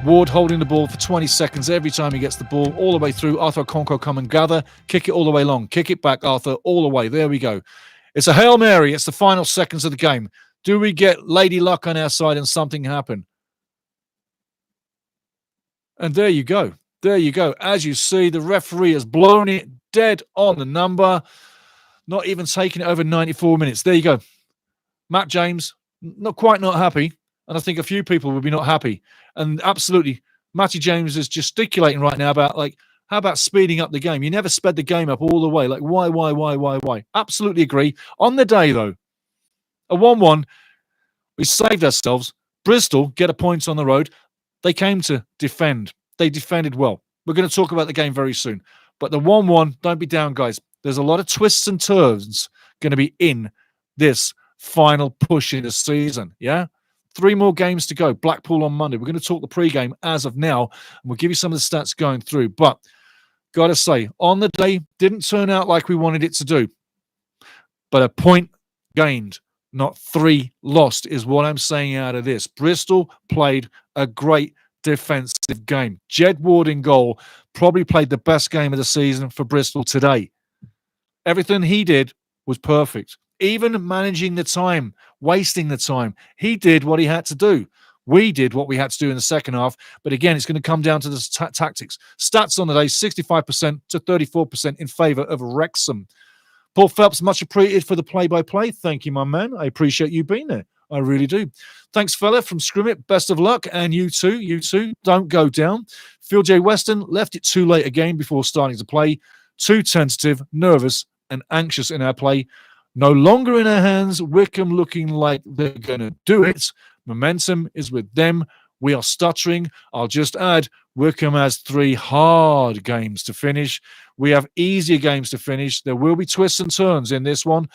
Ward holding the ball for 20 seconds every time he gets the ball, all the way through. Arthur Okonkwo come and gather, kick it all the way long, kick it back, Arthur, all the way. There we go. It's a Hail Mary. It's the final seconds of the game. Do we get Lady Luck on our side and something happen? And there you go. There you go. As you see, the referee has blown it dead on the number, not even taking it over 94 minutes. There you go. Matt James, not happy. And I think a few people would be not happy. And absolutely, Matty James is gesticulating right now about, like, how about speeding up the game? You never sped the game up all the way. Like, why? Absolutely agree. On the day, though, a 1-1, we saved ourselves. Bristol get a point on the road. They came to defend. They defended well. We're going to talk about the game very soon. But the 1-1, don't be down, guys. There's a lot of twists and turns going to be in this final push in the season, yeah? 3 more games to go. Blackpool on Monday. We're going to talk the pre-game as of now, and we'll give you some of the stats going through. But got to say, on the day, didn't turn out like we wanted it to do. But a point gained, not 3 lost, is what I'm saying out of this. Bristol played a great defensive game. Jed Ward in goal probably played the best game of the season for Bristol today. Everything he did was perfect. Even managing the time, wasting the time. He did what he had to do. We did what we had to do in the second half. But again, it's going to come down to the tactics. Stats on the day, 65% to 34% in favour of Wrexham. Paul Phelps, much appreciated for the play-by-play. Thank you, my man. I appreciate you being there. I really do. Thanks, fella, from Scrimmit. Best of luck. And you too. Don't go down. Phil J. Weston left it too late again before starting to play. Too tentative, nervous, and anxious in our play. No longer in our hands. Wickham looking like they're going to do it. Momentum is with them. We are stuttering. I'll just add, Wickham has 3 hard games to finish. We have easier games to finish. There will be twists and turns in this one.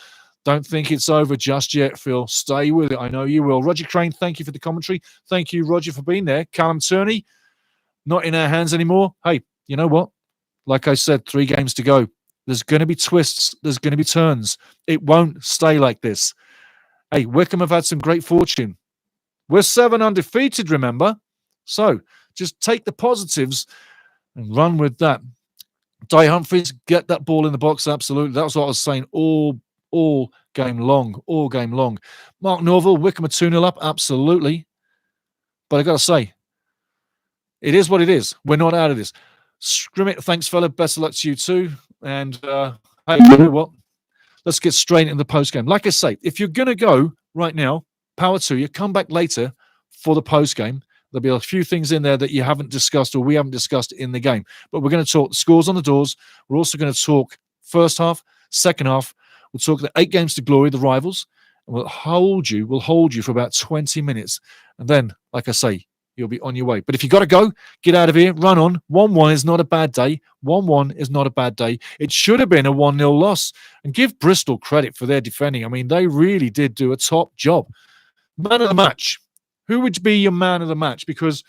Don't think it's over just yet, Phil. Stay with it. I know you will. Roger Crane, thank you for the commentary. Thank you, Roger, for being there. Callum Turney, not in our hands anymore. Hey, you know what? Like I said, 3 games to go. There's going to be twists. There's going to be turns. It won't stay like this. Hey, Wickham have had some great fortune. We're 7 undefeated, remember? So just take the positives and run with that. Dai Humphries, get that ball in the box. Absolutely. That was what I was saying all game long. Mark Norville, Wickham are 2-0 up. Absolutely. But I got to say, it is what it is. We're not out of this. Scrimmit, thanks, fella. Best of luck to you too. And hey, you know what? Let's get straight into the post-game. Like I say, if you're going to go right now, power to you. Come back later for the post-game. There'll be a few things in there that you haven't discussed or we haven't discussed in the game. But we're going to talk scores on the doors. We're also going to talk first half, second half. We'll talk the 8 games to glory, the rivals. And we'll hold you for about 20 minutes. And then, like I say, you'll be on your way. But if you got to go, get out of here, run on. 1-1 is not a bad day. 1-1 is not a bad day. It should have been a 1-0 loss. And give Bristol credit for their defending. I mean, they really did do a top job. Man of the match. Who would be your man of the match? Because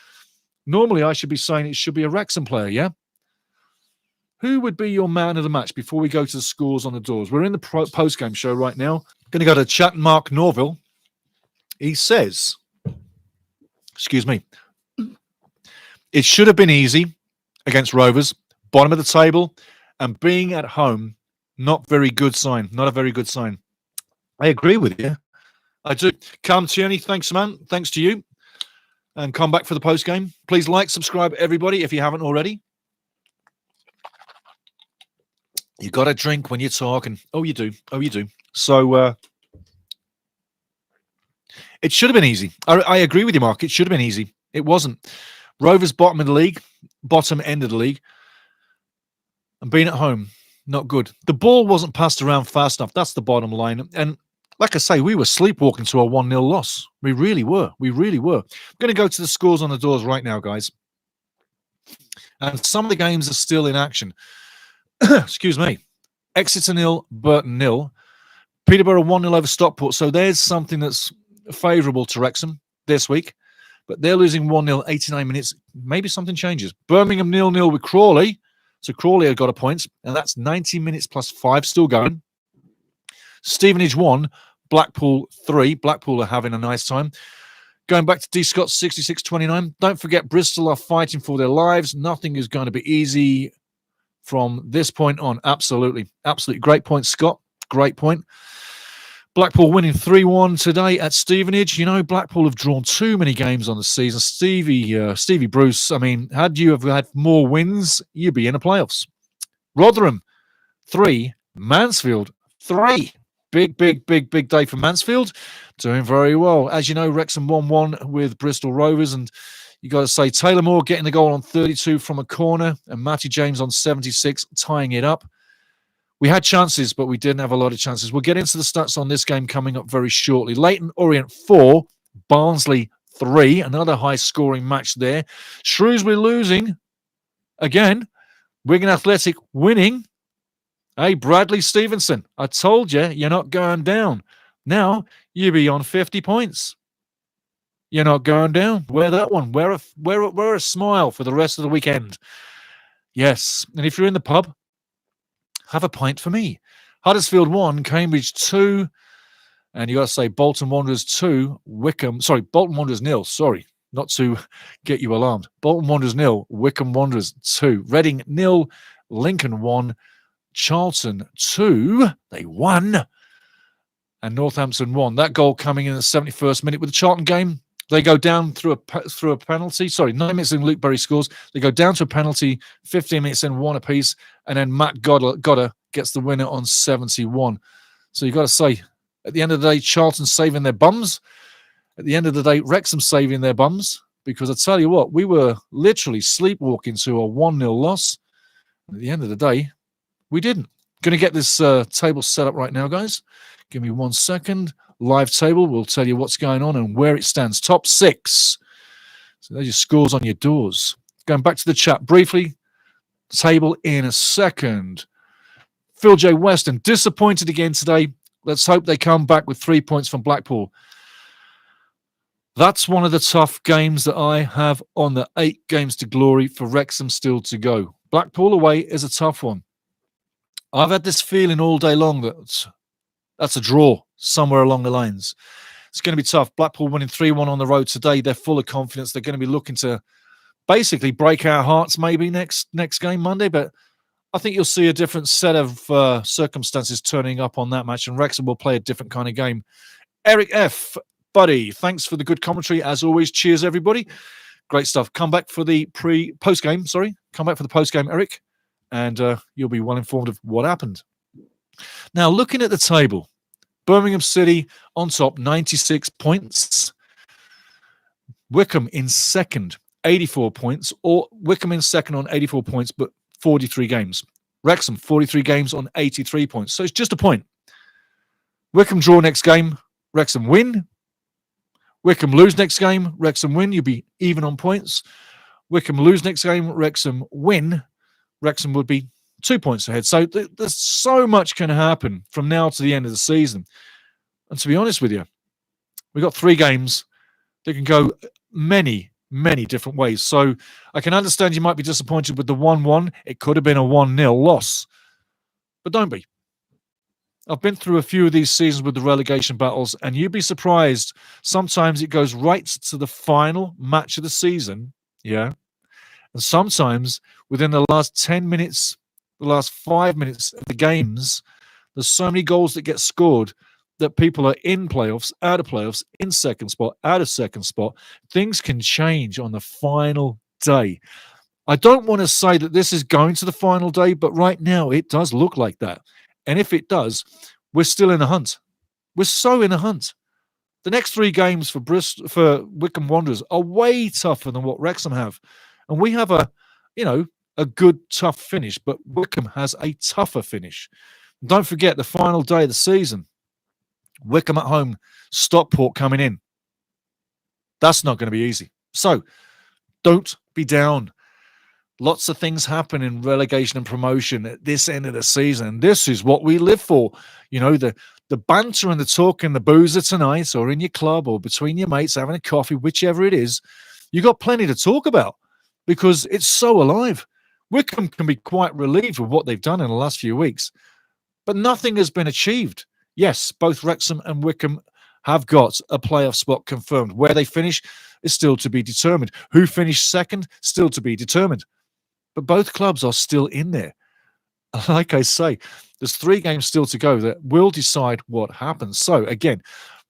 normally I should be saying it should be a Wrexham player, yeah? Who would be your man of the match before we go to the scores on the doors? We're in the post-game show right now. Going to go to chat Mark Norville. He says, excuse me, it should have been easy against Rovers, bottom of the table, and being at home, not a very good sign. I agree with you. I do. Callum Tierney, thanks, man. Thanks to you. And come back for the post-game. Please like, subscribe, everybody, if you haven't already. You got to drink when you're talking. Oh, you do. So, it should have been easy. I agree with you, Mark. It should have been easy. It wasn't. Rovers bottom end of the league. And being at home, not good. The ball wasn't passed around fast enough. That's the bottom line. And like I say, we were sleepwalking to a 1-0 loss. We really were. I'm going to go to the scores on the doors right now, guys. And some of the games are still in action. Excuse me. Exeter 0, Burton 0. Peterborough 1-0 over Stockport. So there's something that's favourable to Wrexham this week. But they're losing 1-0, 89 minutes. Maybe something changes. Birmingham 0-0 with Crawley. So Crawley have got a point. And that's 90 minutes plus 5 still going. Stevenage 1, Blackpool 3. Blackpool are having a nice time. Going back to D. Scott 66-29. Don't forget, Bristol are fighting for their lives. Nothing is going to be easy from this point on. Absolutely. Absolutely. Great point, Scott. Great point. Blackpool winning 3-1 today at Stevenage. You know, Blackpool have drawn too many games on the season. Stevie Bruce, I mean, had you have had more wins, you'd be in the playoffs. Rotherham, 3. Mansfield, 3. Big day for Mansfield. Doing very well. As you know, Wrexham 1-1 with Bristol Rovers. And you got to say, Taylor Moore getting the goal on 32 from a corner and Matty James on 76, tying it up. We had chances, but we didn't have a lot of chances. We'll get into the stats on this game coming up very shortly. Leyton Orient 4, Barnsley 3. Another high-scoring match there. Shrewsbury losing again. Wigan Athletic winning. Hey, Bradley Stevenson, I told you, you're not going down. Now, you'll be on 50 points. You're not going down. Wear that one. Wear a smile for the rest of the weekend. Yes, and if you're in the pub, have a pint for me. Huddersfield 1, Cambridge 2, and you got to say Bolton Wanderers 2, Bolton Wanderers 0, not to get you alarmed. Bolton Wanderers 0, Wycombe Wanderers 2, Reading 0, Lincoln 1, Charlton 2, they won, and Northampton 1. That goal coming in the 71st minute. With the Charlton game, they go down through a penalty. 9 minutes in, Luke Berry scores. They go down to a penalty, 15 minutes in, 1 apiece, and then Matt Godder gets the winner on 71. So you got to say, at the end of the day, Charlton saving their bums. At the end of the day, Wrexham saving their bums, because I tell you what, we were literally sleepwalking to a 1-0 loss. At the end of the day, we didn't. Going to get this table set up right now, guys. Give me 1 second. Live table will tell you what's going on and where it stands. Top 6. So there's your scores on your doors. Going back to the chat briefly. Table in a second. Phil J. Weston, disappointed again today. Let's hope they come back with 3 points from Blackpool. That's one of the tough games that I have on the 8 games to glory for Wrexham still to go. Blackpool away is a tough one. I've had this feeling all day long that that's a draw somewhere along the lines. It's going to be tough. Blackpool winning 3-1 on the road today. They're full of confidence. They're going to be looking to basically break our hearts maybe next game Monday, but I think you'll see a different set of circumstances turning up on that match, and Wrexham will play a different kind of game. Eric F., buddy, thanks for the good commentary as always. Cheers, everybody. Great stuff. Come back for the post-game, Come back for the post-game, Eric, and you'll be well informed of what happened. Now, looking at the table, Birmingham City on top, 96 points. Wycombe in second, 84 points, or Wycombe in second on 84 points, but 43 games. Wrexham, 43 games on 83 points. So it's just a point. Wycombe draw next game, Wrexham win. Wycombe lose next game, Wrexham win. You'll be even on points. Wycombe lose next game, Wrexham win. Wrexham would be 2 points ahead. So there's so much can happen from now to the end of the season. And to be honest with you, we've got 3 games that can go many, many different ways. So I can understand you might be disappointed with the 1-1. It could have been a 1-0 loss. But don't be. I've been through a few of these seasons with the relegation battles, and you'd be surprised. Sometimes it goes right to the final match of the season. Yeah. And sometimes within the last 10 minutes, the last 5 minutes of the games, there's so many goals that get scored that people are in playoffs, out of playoffs, in second spot, out of second spot. Things can change on the final day. I don't want to say that this is going to the final day, but right now it does look like that. And if it does, we're still in a hunt. We're so in a hunt. The next 3 games for Wycombe Wanderers are way tougher than what Wrexham have. And we have a good, tough finish, but Wycombe has a tougher finish. Don't forget the final day of the season. Wycombe at home, Stockport coming in. That's not going to be easy. So don't be down. Lots of things happen in relegation and promotion at this end of the season. And this is what we live for. You know, the banter and the talk and the boozer tonight, or in your club or between your mates having a coffee, whichever it is, you got plenty to talk about because it's so alive. Wycombe can be quite relieved with what they've done in the last few weeks, but nothing has been achieved. Yes, both Wrexham and Wycombe have got a playoff spot confirmed. Where they finish is still to be determined. Who finished second? Still to be determined. But both clubs are still in there. Like I say, there's 3 games still to go that will decide what happens. So again,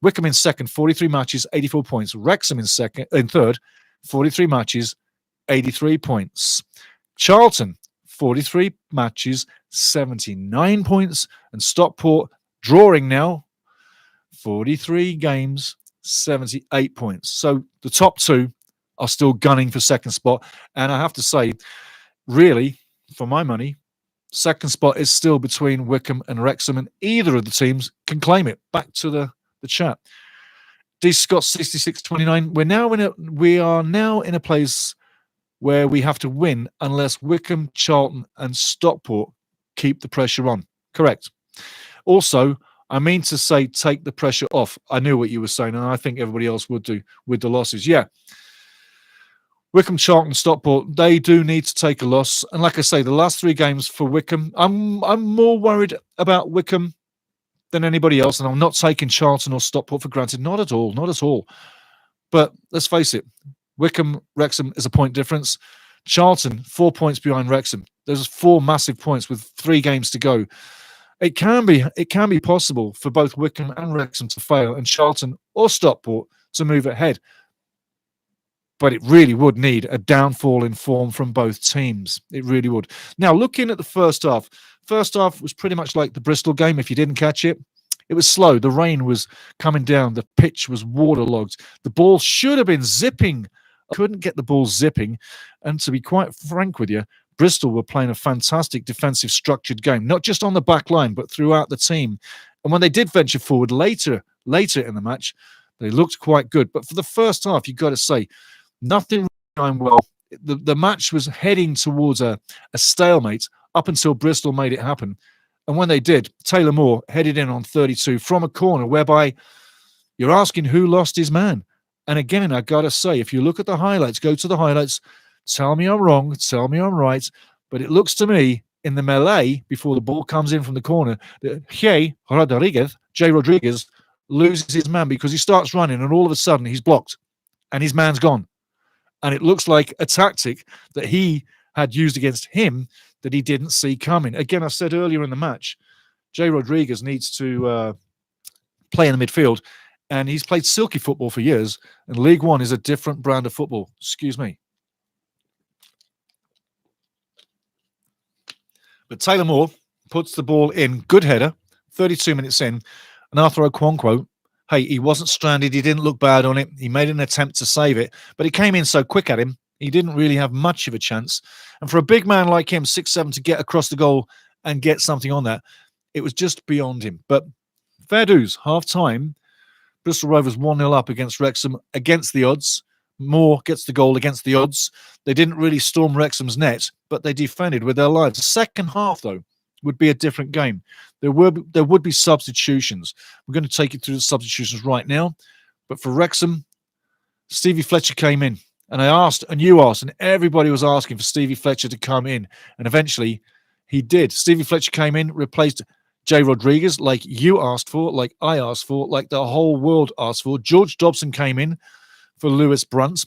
Wickham in second, 43 matches, 84 points. Wrexham in third, 43 matches, 83 points. Charlton, 43 matches, 79 points. And Stockport, drawing now, 43 games, 78 points. So the top 2 are still gunning for second spot. And I have to say, really, for my money, second spot is still between Wickham and Wrexham, and either of the teams can claim it. Back to the chat. D. Scott 6629. We are now in a place where we have to win unless Wickham, Charlton, and Stockport keep the pressure on. Correct. Also, I mean to say take the pressure off. I knew what you were saying, and I think everybody else would do with the losses. Yeah. Wickham, Charlton, Stockport, they do need to take a loss. And like I say, the last 3 games for Wickham, I'm more worried about Wickham than anybody else. And I'm not taking Charlton or Stockport for granted. Not at all. Not at all. But let's face it, Wickham, Wrexham is a point difference. Charlton, 4 points behind Wrexham. There's 4 massive points with 3 games to go. It can be possible for both Wickham and Wrexham to fail and Charlton or Stockport to move ahead. But it really would need a downfall in form from both teams. It really would. Now, looking at the first half was pretty much like the Bristol game. If you didn't catch it, it was slow. The rain was coming down. The pitch was waterlogged. The ball should have been zipping. I couldn't get the ball zipping. And to be quite frank with you, Bristol were playing a fantastic defensive structured game, not just on the back line, but throughout the team. And when they did venture forward later in the match, they looked quite good. But for the first half, you've got to say, nothing going well. The match was heading towards a stalemate up until Bristol made it happen. And when they did, Taylor Moore headed in on 32 from a corner, whereby you're asking who lost his man. And again, I got to say, if you look at the highlights, go to the highlights, tell me I'm wrong, tell me I'm right. But it looks to me, in the melee, before the ball comes in from the corner, that Jay Rodriguez loses his man because he starts running and all of a sudden he's blocked and his man's gone. And it looks like a tactic that he had used against him that he didn't see coming. Again, I said earlier in the match, Jay Rodriguez needs to play in the midfield. And he's played silky football for years. And League One is a different brand of football. Excuse me. But Taylor Moore puts the ball in. Good header. 32 minutes in. And Arthur Okonkwo, hey, he wasn't stranded. He didn't look bad on it. He made an attempt to save it. But it came in so quick at him, he didn't really have much of a chance. And for a big man like him, 6'7", to get across the goal and get something on that, it was just beyond him. But fair dues, half-time, Bristol Rovers 1-0 up against Wrexham, against the odds. Moore gets the goal against the odds. They didn't really storm Wrexham's net, but they defended with their lives. The second half, though, would be a different game. There would be substitutions. We're going to take you through the substitutions right now. But for Wrexham, Stevie Fletcher came in. And I asked, and you asked, and everybody was asking for Stevie Fletcher to come in. And eventually, he did. Stevie Fletcher came in, replaced Jay Rodriguez, like you asked for, like I asked for, like the whole world asked for. George Dobson came in for Lewis Brunt.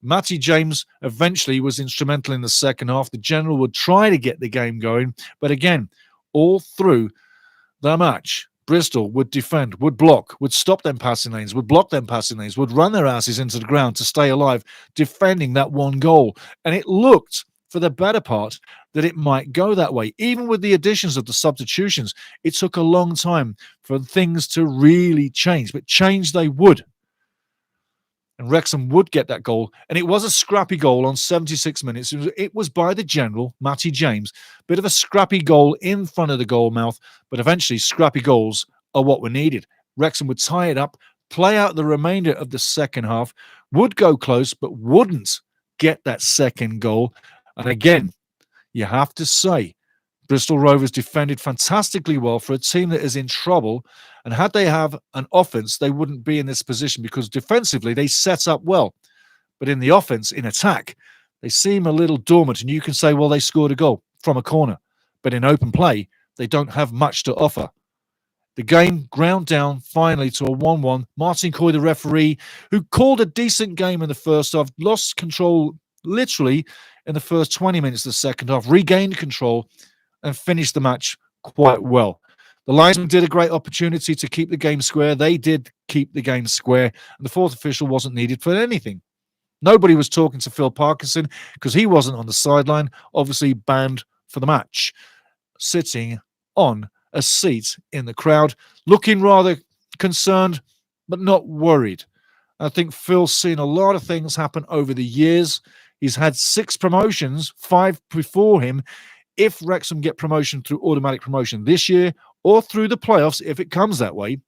Matty James eventually was instrumental in the second half. The general would try to get the game going. But again, all through the match, Bristol would defend, would block, would stop them passing lanes, would block them passing lanes, would run their asses into the ground to stay alive, defending that one goal. And it looked, for the better part, that it might go that way. Even with the additions of the substitutions, it took a long time for things to really change. But change they would. And Wrexham would get that goal. And it was a scrappy goal on 76 minutes. It was by the general, Matty James. Bit of a scrappy goal in front of the goal mouth. But eventually, scrappy goals are what were needed. Wrexham would tie it up, play out the remainder of the second half, would go close, but wouldn't get that second goal. And again, you have to say, Bristol Rovers defended fantastically well for a team that is in trouble. And had they have an offense, they wouldn't be in this position because defensively they set up well. But in the offense, in attack, they seem a little dormant. And you can say, well, they scored a goal from a corner. But in open play, they don't have much to offer. The game ground down finally to a 1-1. Martin Coy, the referee, who called a decent game in the first half, lost control literally in the first 20 minutes of the second half, regained control and finished the match quite well. The linesman did a great opportunity to keep the game square. They did keep the game square, and the fourth official wasn't needed for anything. Nobody was talking to Phil Parkinson because he wasn't on the sideline, obviously banned for the match, sitting on a seat in the crowd, looking rather concerned, but not worried. I think Phil's seen a lot of things happen over the years. He's had 6 promotions, 5 before him. If Wrexham get promotion through automatic promotion this year or through the playoffs, if it comes that way,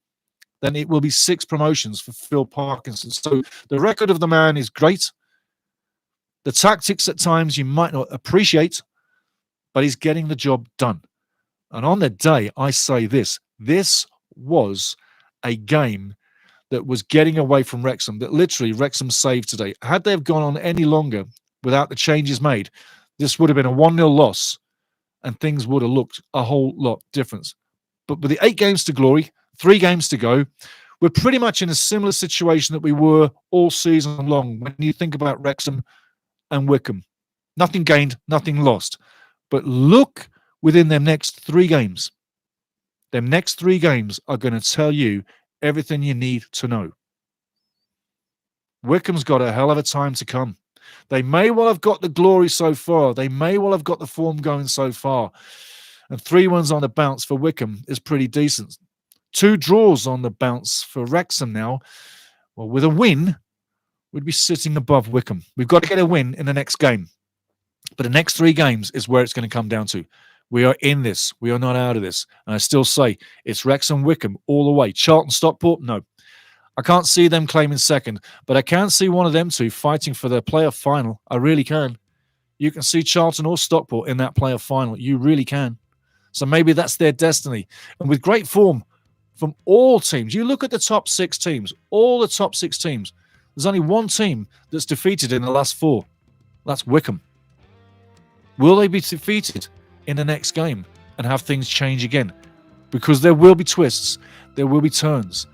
then it will be 6 promotions for Phil Parkinson. So the record of the man is great. The tactics at times you might not appreciate, but he's getting the job done. And on the day, I say this was a game that was getting away from Wrexham, that literally Wrexham saved today. Had they have gone on any longer without the changes made, this would have been a 1-0 loss and things would have looked a whole lot different. But with the 8 games to glory, 3 games to go, we're pretty much in a similar situation that we were all season long when you think about Wrexham and Wycombe. Nothing gained, nothing lost. But look within them next 3 games. Them next 3 games are going to tell you everything you need to know. Wycombe's got a hell of a time to come. They may well have got the glory so far. They may well have got the form going so far. And 3 wins on the bounce for Wycombe is pretty decent. 2 draws on the bounce for Wrexham now. Well, with a win, we'd be sitting above Wycombe. We've got to get a win in the next game. But the next 3 games is where it's going to come down to. We are in this. We are not out of this. And I still say it's Wrexham, Wycombe all the way. Charlton, Stockport, no. I can't see them claiming second, but I can see one of them 2 fighting for the playoff final. I really can. You can see Charlton or Stockport in that playoff final. You really can. So maybe that's their destiny. And with great form from all teams, you look at the top 6 teams, all the top 6 teams, there's only one team that's defeated in the last 4. That's Wycombe. Will they be defeated in the next game and have things change again? Because there will be twists, there will be turns.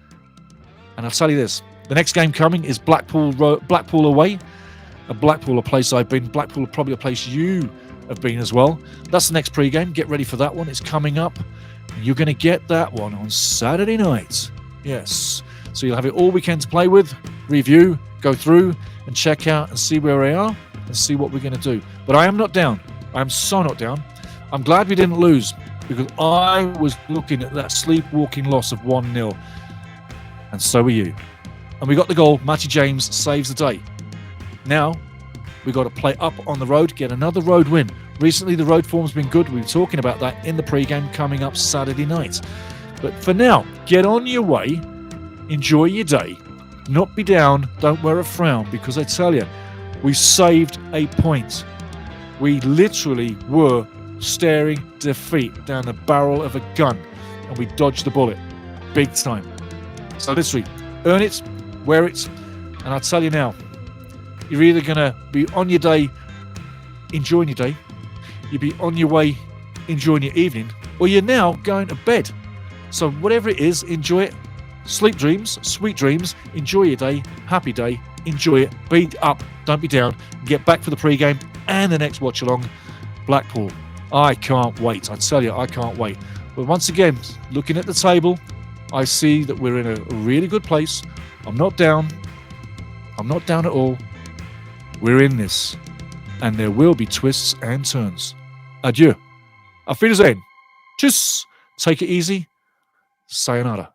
And I'll tell you this, the next game coming is Blackpool away. And Blackpool, a place I've been. Blackpool, probably a place you have been as well. That's the next pre-game. Get ready for that one. It's coming up. You're going to get that one on Saturday night. Yes. So you'll have it all weekend to play with, review, go through and check out and see where we are and see what we're going to do. But I am not down. I am so not down. I'm glad we didn't lose because I was looking at that sleepwalking loss of 1-0. And so were you. And we got the goal. Matty James saves the day. Now, we've got to play up on the road, get another road win. Recently, the road form's been good. We were talking about that in the pre-game coming up Saturday night. But for now, get on your way. Enjoy your day. Not be down. Don't wear a frown because I tell you, we saved a point. We literally were staring defeat down the barrel of a gun and we dodged the bullet. Big time. So literally, earn it, wear it, and I'll tell you now, you're either going to be on your day, enjoying your day, you'll be on your way, enjoying your evening, or you're now going to bed. So whatever it is, enjoy it. Sleep dreams, sweet dreams, enjoy your day, happy day, enjoy it, be up, don't be down, get back for the pre-game and the next watch-along, Blackpool. I can't wait, I tell you, I can't wait. But once again, looking at the table, I see that we're in a really good place. I'm not down. I'm not down at all. We're in this. And there will be twists and turns. Adieu. Auf Wiedersehen. Tschüss. Take it easy. Sayonara.